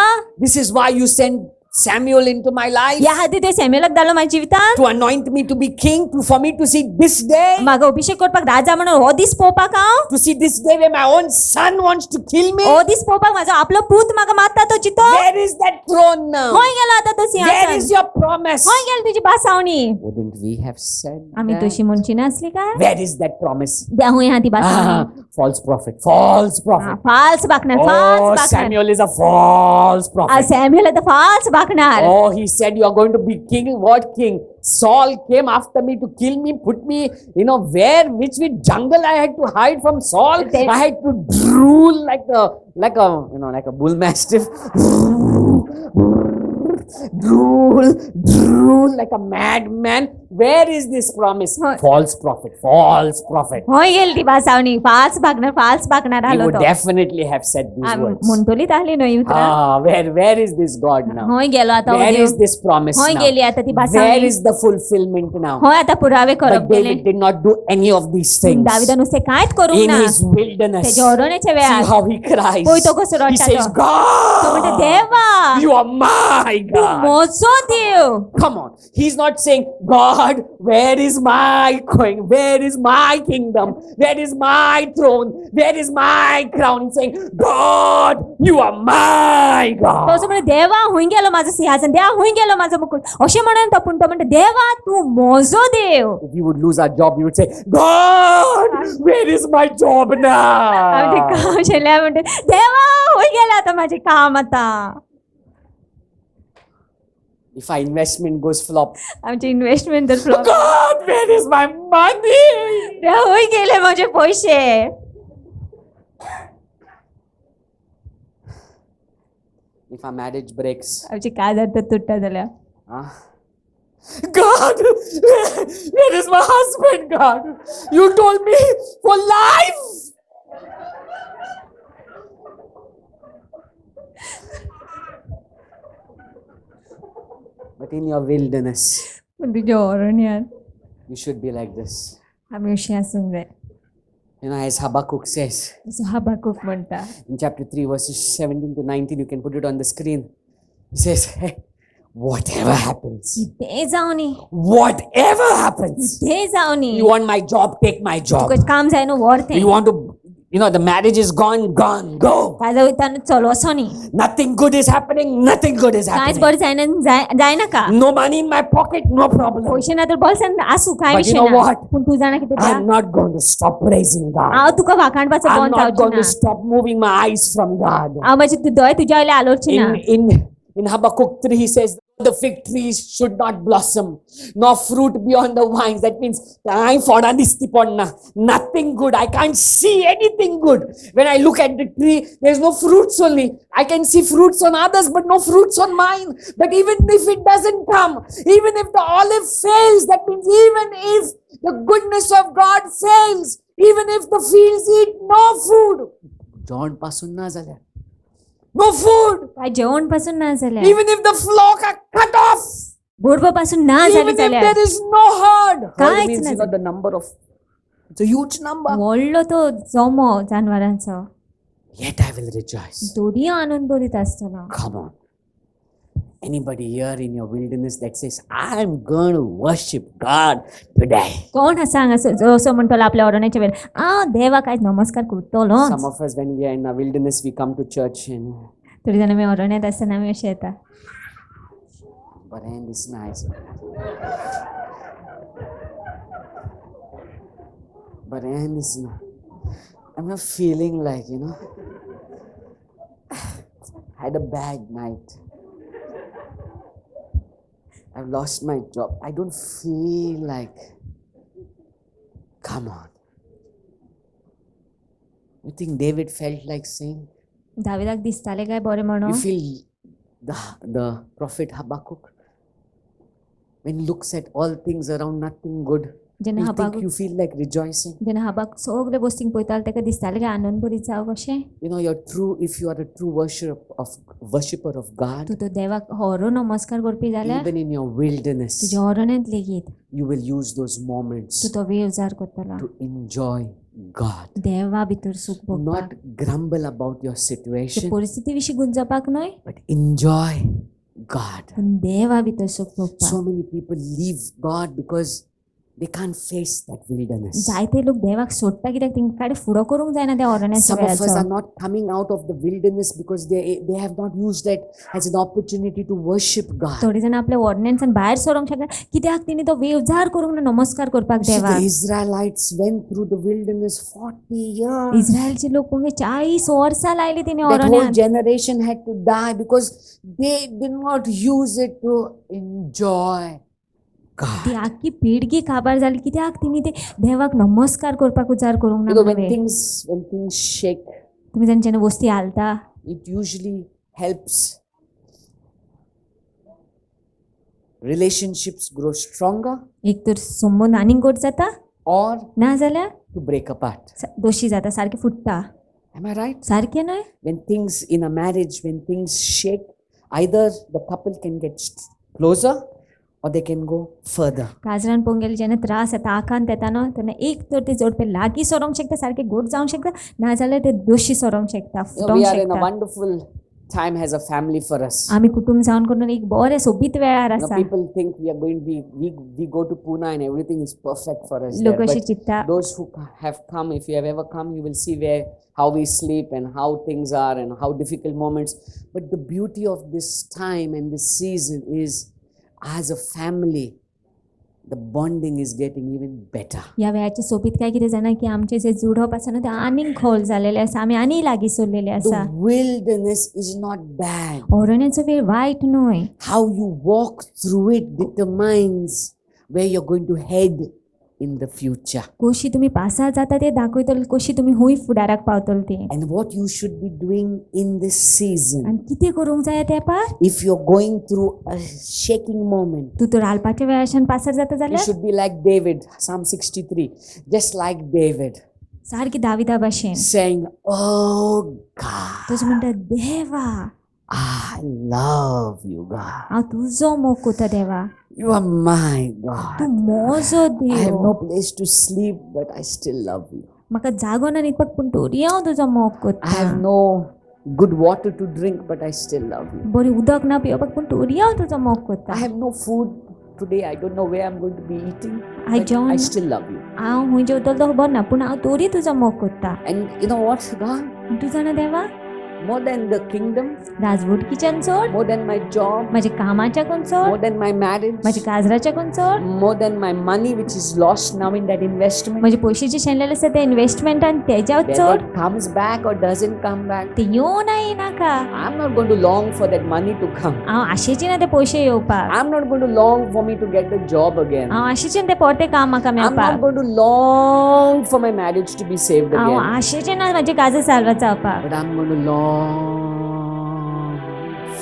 this is why you sent Samuel into my life या खातीर ते सॅम्युएलाक धाडलो म्हाज्या जिवितांत. to anoint me to be king, for me to see this day, म्हाका अभिषेक करपाक राजा म्हणून हो दीस पळोवपाक हांव. to see this day where my own son wants to kill me. हो दीस पळोवपाक म्हाजो आपलो पूत म्हाका मारता तो चितो. Where is that throne now? खंय गेलो आतां तो Where सिंहासन. is your promise? खंय गेली तुजी बासावणी. Wouldn't we have said आमी that? तशी म्हणची नासली काय. Where is that promise? द्या हुंय हा ती बासावणी. False prophet, false prophet. False बाकणार, Oh, फाल्स बाकणार. Samuel is a false prophet. Samuel आता फाल्स बाकणार. Oh, he said you are going to be king. What king? Saul came after me to kill me, put me, which jungle I had to hide from Saul. I had to drool like a bull mastiff. drool like a madman. Where is this promise? False prophet, false prophet. खंय गेली ती बासावणी. False बाकणार He Alo would तो. definitely have said these words. म्हणतलीत आहली न्हय उतरां. Where is this God now? खंय गेलो आता हो Where Dev. is this promise खंय now? गेली आता ती Where बासावणी. is the fulfillment now? खंय आता पुरावे करप But गेले. David did not do any of these things. दाविदान नुसते कांयच करूंक In ना. his wilderness, तेच्या अरण्याच्या see वेळार how he cries. पळय तो कसो He रडटा says, तो. तो म्हणटा God, देवा You are my तू God. म्हजो देव. Come on. He's not saying, God, where is my coin? Where is my kingdom? Where is my throne? Where is my crown? He's saying, God, you are my तो God. असं म्हणे देवा हुंय गेलो माझं सिंहासन, देवा हुंय गेलो माझं मुकुट, अशें म्हणून तो पूण तो म्हणटा देवा तू म्हजो देव. If we would lose our job, we would say, God, where is my job आमचे now? काम शेल्या म्हणते देवा हुंय गेलें आता माझे काम आता. If our investment goes flop, आमचे इन्व्हेस्टमेंट तर flop. God, where is my money? देवा हुंय गेले माझे पैसे. If our marriage breaks, आमची काजार तर तुट्टा जाल्या. God, where is my husband, God? You told me for life. But in your wilderness, पण तुझ्या अरण्यात you should be like this. आम्ही अशी आसूंक जाय. You know, as Habakkuk says जसो हाबाकूक म्हणटा. in chapter 3, verses 17 to 19, you can put it on the screen. He says, hey, whatever happens, कितेंय जावं नी, whatever happens, कितेंय जावं नी, you want my job, take my job. तुका काम जाय न्हू व्हर तें. You want to, you know, the marriage is gone, go. काजार वयता न्हू चलो असो नी. Nothing good is happening, nothing good is कांयच happening. बरें जायना जायनाका. No money in my pocket, no problem. पैसे ना तर बॉल्सान आसूं कांय But you विशय know ना. what? पूण तूं जाणा कितें I'm not going to stop praising God. हांव तुका वाखाणपाचो I'm बंद not going जावची to ना. stop moving my eyes from God. हांव माझे दोळे तुज्या वयले आलोवची ना. In Habakkuk 3, he says, the fig trees should not blossom, nor fruit be on the vines. That means, nothing good. I can't see anything good. When I look at the tree, there's no fruits only. I can see fruits on others, but no fruits on mine. But even if it doesn't come, even if the olive fails, that means even if the goodness of God fails, even if the fields eat no food, John pasun na झाल्या. No food. काय जेवण पासून ना जाल्या. Even if the flock are cut off. बोरबा पासून ना Even जाली if जाल्यार. there is no herd. Herd कांयच means, ना you know, the number of, it's a huge number. व्हडलो तो जमो जानवरांचो. Yet I will rejoice. दोरी आनंद भरीत आसतलो. Come on. Anybody here in your wilderness that says, I'm going to worship God today? कोण आसा हांगा असो म्हणटलो आपल्या अरण्याच्या वेळेर देवा काय नमस्कार करतलो. Some of us, when we are in our wilderness, we come to church and, थोडी जाणां आमी अरण्यात आसतना आमी अशें येता. but and it's nice. But and it's not. I'm not feeling like, you know, I had a bad night. I've lost my job. I don't feel like, come on. You think David felt like saying? दाविदाक दिसताले काय बरें म्हणून. You feel the prophet Habakkuk, when he looks at all things around, nothing good, जेन्ना you think हाबाकूक you feel like rejoicing? जेन्ना हाबाक सगळे गोष्टींक पळयताले तेका दिसताले काय आनंद भरीत जावं कशें. You know, you're true, if you are a true worshipper of God, तूं तो देवाक हरो नमस्कार करपी जाल्यार even in your wilderness, तुज्या अरण्यांत लेगीत you will use those moments तूं तो वेळ उजार करतलो. to enjoy God. देवा भितर सुख भोगपाक. Not grumble about your त्या situation, परिस्थिती विशीं गुंजपाक न्हय, but enjoy God. पूण देवा भितर सुख भोगपाक. So many people leave God because they can't face that wilderness. जायते लोक देवाक सोडटा कित्याक तांकां कांय फुडो करूंक जायना त्या अरण्याच्या Some of us are वेळाचो. not coming out of the wilderness because they have not used that as an opportunity to worship God. थोडी जाणां आपल्या अरण्यांतल्यान भायर सरोंक शकना कित्याक तेणी तो वेळ उजार करूंक ना नमस्कार करपाक See, the देवाक. Israelites went through the wilderness 40 years. इस्रायलचे लोक पळय 40 वर्सां लायली तेणी That whole अरण्यात. generation had to die because they did not use it to enjoy ती God. आख्खी पिळगी काबार जाली कित्याक तिणी ते देवाक नमस्कार करपाक उजार करूंक ना You know, when म्हणून. things shake, तुम्ही जेन्ना वस्ती हालता it usually helps relationships grow stronger एक तर संबंध आनीक घट जाता or ना जाल्यार to break apart. दोशी जाता सारके फुटता. Am I right? सारकें न्हय. When things in a marriage, when things shake, either the couple can get closer or they can go further. काजरान पळोवंक गेल्यार जेन्ना त्रास येता आकांत येता न्हय तेन्ना एक तर ते जोडपे लागीं सरोंक शकता सारके घट जावंक शकता ना जाल्यार ते दोशी सरोंक शकता You know, फुटोंक we are in a शकता. wonderful time as a family for us. आमी कुटुंब जावन करून एक बरे सोबीत वेळार You know, आसा. people think we are going to be, we go to Pune and everything is perfect for us there. लोक अशी But चित्ता those who have come, if you have ever come, you will see where how we sleep and how things are and how difficult moments. But the beauty of this time and this season is, as a family, the bonding is getting even better. ह्या वेळाची सोबीत काय कितें जाणा की आमचे जे जुडप आसा न्हू ते आनीक खोल जालेले आसा, आमी आनी लागीं सरलेले आसा. The wilderness is not bad. अरण्याचो वेळ वायट न्हय. How you walk through it determines where you're going to head in the future. कशी तुमी पासार जाता ते दाखयतले, कशी तुमी हूंय फुडाराक पावतले ते. And what you should be doing in this season. आनी कितें करूंक जाय तेंपार? If you're going through a shaking moment, तूं तर हालपाच्या वेळाच्यान पासार जाता you जाल्यार should be like David, Psalm 63, just like David, सारकी दाविदा भाशेन saying, "Oh God, तुजें म्हणटा देवा I love you, God. हांव तुजो मोग कोता देवा, You are my तूं God. म्हजो I have Dev. no place to sleep, but I still love you. म्हाका जागो ना न्हिदपाक पूण तरी हांव तुजो मोग I कोत्ता. have no good water to drink, but I still love you. बरी उदक ना पिवपाक पूण तरी हांव तुजो मोग I कोत्ता. have no food today. I don't know where I'm going to be eating, I but don't- I still love you." हांव हूंय जेवतलो तो खबर ना पूण हांव तरी तुजो मोग कोत्ता. And you know what, God? तूं जाणा देवा, More than the kingdom, राजवटकीच्यान चड, more than my job, म्हाज्या कामाच्याकून more चड, than my marriage, म्हाज्या काजराच्याकून चड, more than my money which is lost now in that investment, म्हजे पयशे जे शेणलेले आसा ते इन्वेस्टमेंटान तेज्या whether चड, it comes back or doesn't come back. ते येवना येनाका. I'm not going to long for that money to come. हांव आशेची ना ते पयशे येवपाक. I'm not going to long for me to get the job again. हांव आशेचें ते परते काम म्हाका I'm not मेळपाक. going to long for my marriage to be saved हांव again. आशेचें ना म्हाजे काजर साल्वा जावपाक. But I'm going to long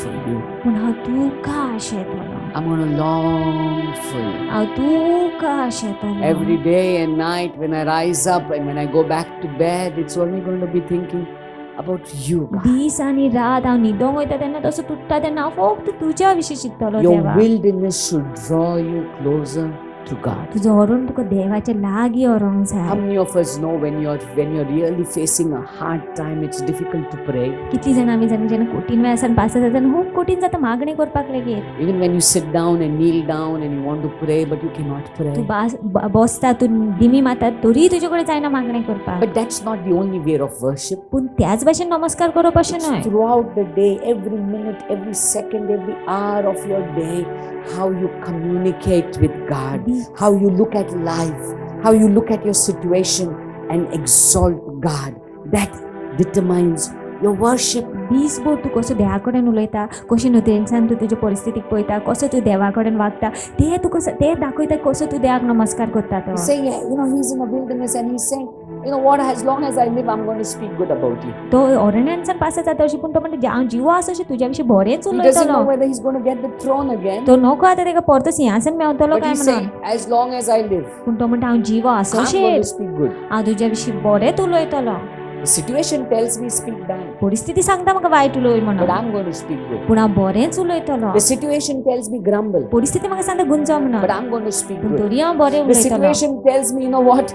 for you. पूण हांव तुका आशेतलो. I'm going to long for you. हांव तुका आशेतलो. Every day and night when I rise up and when I go back to bed, it's only going to be thinking about you, God. दीस आनी रात हांव न्हिदोंक वयता तेन्ना तसो तुट्टा तेन्ना हांव फक्त तुज्या विशीं चिंततलो Your देवा. wilderness should draw you closer to God. तुजो हरून तुका देवाचे लागीं व्हरोंक How जाय. many of us know when you're really facing a hard time, it's difficult to pray. कितलीं जाणां आमी जाणा जेन्ना कठीण वेळ आसा पास जाता तेन्ना खूब कठीण जाता मागणी करपाक लेगीत. Even when you sit down and kneel down and you want to pray, but you cannot तूं pray. बसता तूं दिमी मारता तरी तुजे कडेन जायना मागणी करपाक. But that's not the only way of worship. पूण त्याच भाशेन नमस्कार करप अशें न्हय. Throughout the day, every minute, every second, every hour of your day, how you communicate with God, how you look at life, how you look at your situation and exalt God, that determines your worship. दिसभर तूं कसो देवा कडेन उलयता, कशी नदरेंतल्यान तूं तुजे परिस्थितीक पळयता, कसो तूं देवा कडेन वागता, ते दाखयता कसो तूं देवाक नमस्कार करता तो. He's saying, he's in a wilderness and he's saying, what, as long as I live, I'm going to speak good about you. तो अरण्यांतल्यान पास जाता अशी पूण तो म्हणटा हांव जिवो आसा अशें तुज्या विशीं बरेंच He doesn't know उलयतलो. whether he's going to get the throne again, तो नको आतां तेका परतो सिंहासन मेवतलो but काय he's म्हणून. saying, as long as I live, पूण तो म्हणटा हांव जिवो आसा I'm going अशें to speak good. हांव तुज्या विशीं बरेंच उलयतलो. The situation tells me speak bad, परिस्थिती सांगता म्हाका वायट उलय but म्हणून, I'm going to speak good. पूण हांव बरेंच उलयतलो. The situation tells me grumble, परिस्थिती म्हाका सांगता गुंजो but म्हणून, I'm going to speak पूण good. तरी हांव बरें The उलयतलो. situation tells me, what,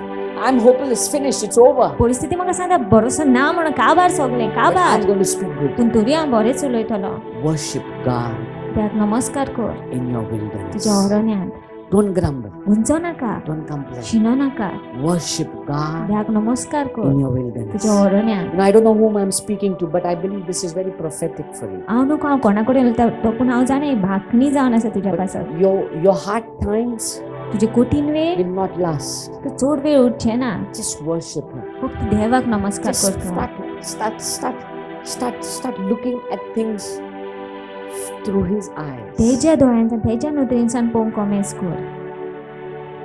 I'm hopeless, finished, it's over, परिस्थिती म्हाका सांगता भरोसो ना म्हणून काबार सगलें but काबार, I'm going to speak good. पूण तरी हांव बरेंच उलयतलो. Worship God देवाक नमस्कार कर in your wilderness. तुज्या अरण्यांत. Don't grumble, गुंजो नाका, don't complain. शिनो नाका. Worship God देवाक नमस्कार कर in your wilderness. तुज्या अरण्यांत. I don't know whom I'm speaking to, but I believe this is very prophetic for you. हांव नको हांव कोणा कडेन उलयता तो पूण हांव जाणा ही भाकणी जावन आसा तुज्या पासत. But your hard times तुजे कठीण वेळ will not last. तो चड वेळ उरचे ना. Just worship Him. फक्त देवाक नमस्कार Just करता. start looking at things through His eyes. तेज्या दोळ्यांसान तेज्या नदरेंसान पळोवंक कमेज कर.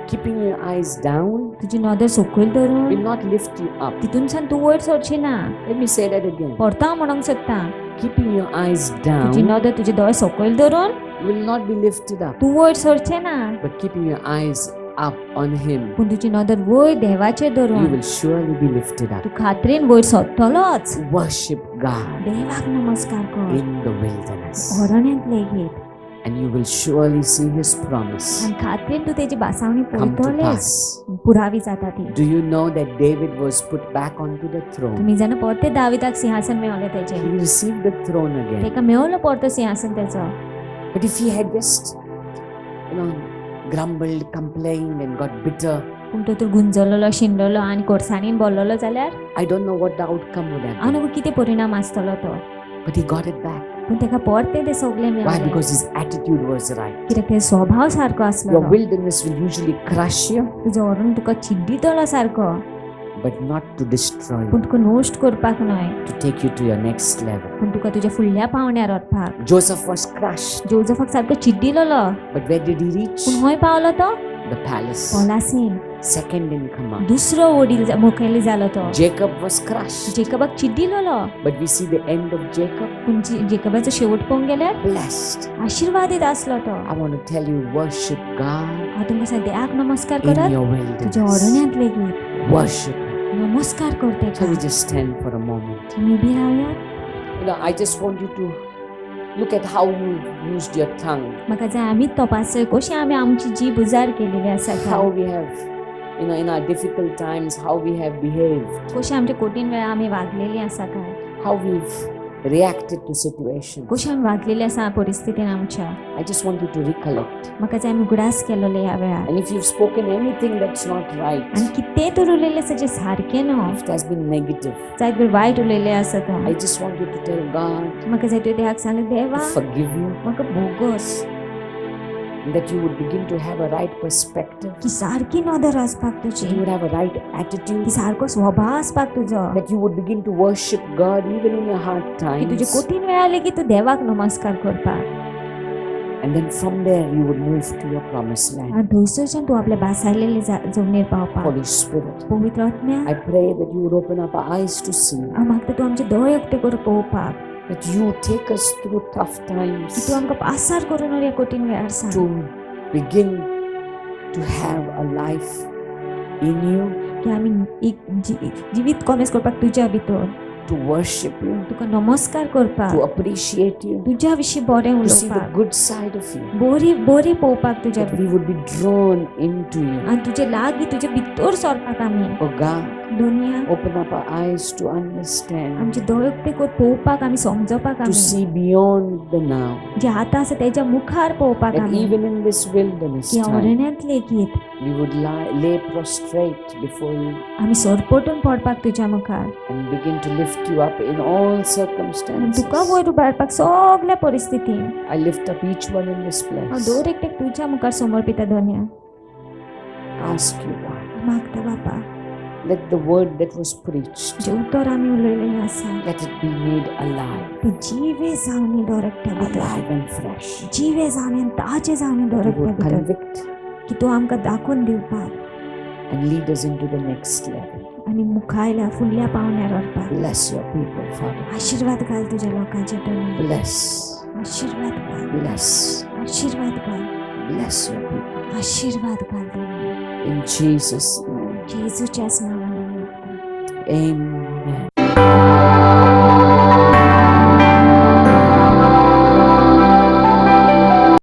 Keeping your eyes down तुजी नदर सकयल धरून will not lift you up. तितूनसान तूं वयर सरची ना. Let me say that again. परतो हांव म्हणूंक सोदतां Keeping your eyes तुजी down नदर तुजे दोळे सकयल धरून will not be lifted up, तूं वयर सरचें ना. but keeping your eyes up on Him, पूण तुजी नदर वयर देवाचेर you धरून will surely be lifted up. तूं खात्रेन वयर सरतलोच. Worship God देवाक नमस्कार कर in the wilderness. अरण्यांत लेगीत. and you will surely see his promise आणि खात्रीन तू तेजी बासावणी come to पळयतलेस pass. पुरावी जाता ती Do you know that David was put back onto the throne? तुम्ही जाणा परते दाविदाक सिंहासन मेळले तेजे He received the throne again. तेका मेळलो परतो सिंहासन तेचो But if he had just, grumbled, complained, and got bitter, पूण तो तर गुंजलेलो शिंडलो आनी कोर्सानीन बोललेलो जाल्यार I don't know what the outcome would have हांव been. नको कितें परिणाम आसतलो तो But he got it back. पूण तेका परते ते सगळे Why? मेळले Because his attitude was right. कित्याक ते स्वभाव सारको Your आसलो wilderness will usually crush you, तुजो व्हरून तुका चिड्डितलो सारको but not to destroy पूण you, तुका नोश्ट करपाक न्हय to take you to your next level. पूण तुका तुज्या फुडल्या पावण्यार व्हरपाक Joseph was crushed, जोजफाक सारको चिड्डिलोलो but where did he reach? पूण खंय पावलो तो The palace. पॉलासीन Second in command. दुसरो वडील मुखेली जालो तो Jacob was crushed, जेकबाक चिड्डिलोलो but we see the end of Jacob पूण जेकबाचो शेवट पळोवंक गेल्यार blessed. आशिर्वादीत आसलो तो I want to tell you, worship God हांव तुमकां सद्याक नमस्कार in करत your तुज्या wilderness. अरण्यांत लेगीत Worship. नमस्कार करते Shall we just stand for a moment? आमी उबी रावया I just want you to look at how you used your tongue, म्हाका जाय आमीच तपासय कशी आमी आमची जीब उजार केलेली आसा how काय we have, in our difficult times, how we have behaved, कशी आमच्या कठीण वेळा आमी वागलेली आसा काय how we've reacted to situations. कशी आमी वागलेली आसा परिस्थितीन आमच्या I just want you to recollect. म्हाका जाय आमी उगडास केलोले ह्या वेळार And if you've spoken anything that's not right, आनी कितेंय तर उलयलें आसा जें सारकें न्हय if it has been negative, जाय तर वायट उलयलें आसा तो I just want you to tell God म्हाका जाय तुवें देवाक सांगलें देवा to forgive you, म्हाका भोगोस and that you would begin to have a right perspective, की सारकी नदर आसपाक तुजी that you would have a right attitude, की सारको स्वभाव आसपाक तुजो that you would begin to worship God even in your hard की तुजे times. कठीण वेळा लेगीत तूं देवाक नमस्कार करपाक And then from there you would move to your promised land. आनी थंयसरच्यान तूं आपल्या बासायलेले जमनीर पावपाक Holy Spirit, पवित्र आत्म्या I pray that you would open up our eyes to see, हांव मागता तूं आमचे दोळे उक्ते करून पळोवपाक that you take us through tough की times तूं आमकां पासार करून ह्या कठीण वेळार सांग to begin to have a life in you, की आमी एक जिवीत कॉमेस करपाक तुज्या भितर to worship you, तुका नमस्कार करपाक to appreciate you, तुज्या विशीं बरें to see the उलोवपाक good side of you, बरी बरी पळोवपाक तुज्या that we would be drawn into you. आनी तुजे लागीं तुजे भितर सरपाक आमी Oh God, दुनिया open up our eyes to understand, आमचे दोळे उक्ते करून पळोवपाक आमी समजपाक to आमी see beyond the now, जे आतां आसा तेच्या मुखार पळोवपाक that आमी even in this wilderness की time, अरण्यांत लेगीत we would lay prostrate before you आमी सरपटून पडपाक तुज्या मुखार and begin to lift you up in all आनी circumstances. तुका वयर उबारपाक सगळ्या परिस्थितीन I lift up each one in this हांव place. दर एकट्याक तुज्या मुखार समर्पिता दोन्या Ask you, God, मागता बापा let the word that was preached, जे उतर आमी उलयलेलें आसा let it be made alive, ते जिवे जावन न्ही दर एकट्या भितर alive and fresh. जिवे जावन आनी ताजे जावन न्ही दर It would एकट्या भितर convict की तूं आमकां दाखोवन दिवपाक and lead us into the next level. आनी मुखायल्या फुडल्या पावण्यार व्हरपाक Bless your people, Father. आशिर्वाद घाल तुज्या लोकांचे दोनी Bless, आशिर्वाद घाल bless, आशिर्वाद घाल bless your people. आशिर्वाद घाल दोनी In Jesus' name. जेजूच्याच नांवान आमी मागता Amen.